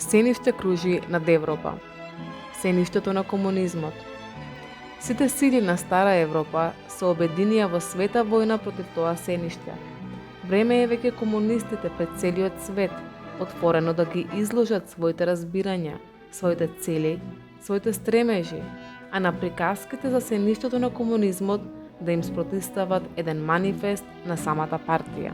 Сениште кружи над Европа. Сеништето на комунизмот. Сите сили на стара Европа се обединија во света војна против тоа сениште. Време е веќе комунистите пред целиот свет отворено да ги изложат своите разбирања, своите цели, своите стремежи, а на приказките за сеништето на комунизмот да им спротистават еден манифест на самата партија.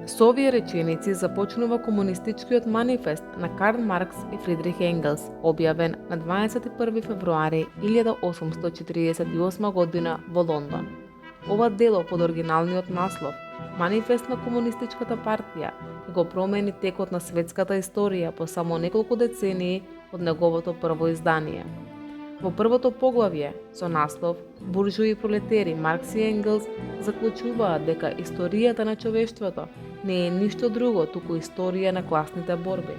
Со овие реченици започнува комунистичкиот манифест на Карл Маркс и Фридрих Енгелс, објавен на 21 февруари 1848 година во Лондон. Ова дело под оригиналниот наслов Манифест на комунистичката партија ќе го промени текот на светската историја по само неколку децении од неговото прво издание. Во првото поглавје со наслов Буржуи и пролетери Маркс и Енгелс заклучуваат дека историјата на човештвото не е ништо друго туку историја на класните борби.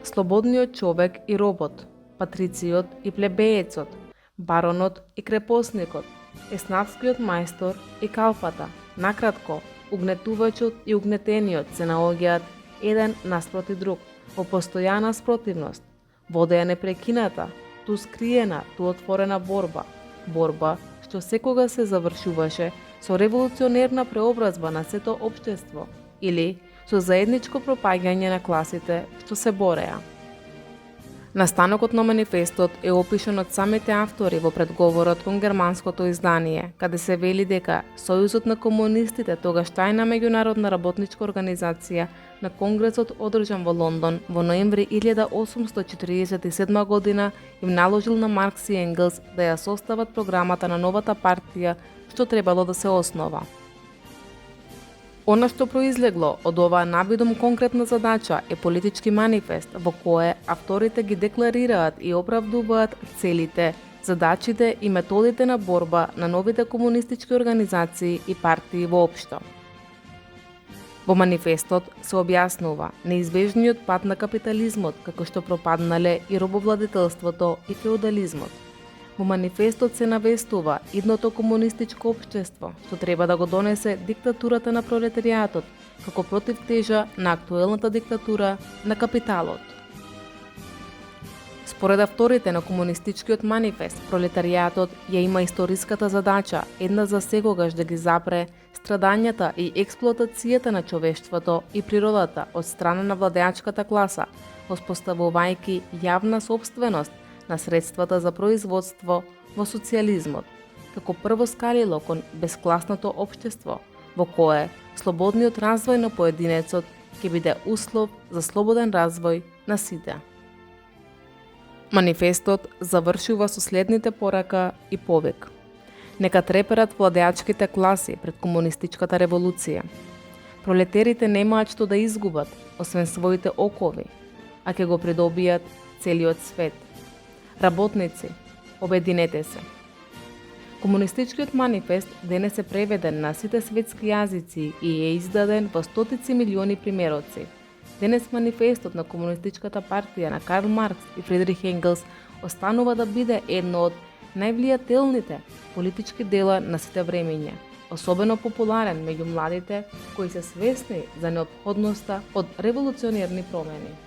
Слободниот човек и робот, патрициот и плебеецот, баронот и крепосникот, еснавскиот мајстор и калфата, накратко, угнетувачот и угнетениот се наоѓаат еден наспроти друг, во постојана спротивност, водеја непрекината, ту скриена, ту отворена борба што секогаш се завршуваше со револуционерна преобразба на сето општество или со заедничко пропаѓање на класите што се бореа. Настанокот на манифестот е опишан од самите автори во предговорот кон германското издание, каде се вели дека Сојузот на комунистите, тогаш тајна меѓународна работничка организација, на конгресот одржан во Лондон во ноември 1847 година им наложил на Маркс и Енгелс да ја состават програмата на новата партија што требало да се основа. Она што произлегло од оваа навидом конкретна задача е политички манифест во кое авторите ги декларираат и оправдуваат целите, задачите и методите на борба на новите комунистички организации и партии воопшто. Во манифестот се објаснува неизбежниот пат на капитализмот како што пропаднале и робовладетелството и феудализмот. Во манифестот се навестува идното комунистичко општество, што треба да го донесе диктатурата на пролетаријатот, како противтежа на актуелната диктатура на капиталот. Според авторите на комунистичкиот манифест, пролетаријатот ја има историската задача една за секогаш да ги запре страдањата и експлоатацијата на човештвото и природата од страна на владеачката класа, воспоставувајќи јавна сопственост на средствата за производство во социјализмот, како прво скалило кон бескласното општество, во кое слободниот развој на поединецот ќе биде услов за слободен развој на сите. Манифестот завршува со следните порака и повик. Нека треперат владеачките класи пред комунистичката револуција. Пролетерите немаат што да изгубат, освен своите окови, а ќе го придобијат целиот свет. Работници, обединете се. Комунистичкиот манифест денес е преведен на сите светски јазици и е издаден во стотици милиони примероци. Денес манифестот на комунистичката партија на Карл Маркс и Фридрих Енгелс останува да биде едно од највлијателните политички дела на сите времиња, особено популарен меѓу младите кои се свесни за неопходноста од револуционерни промени.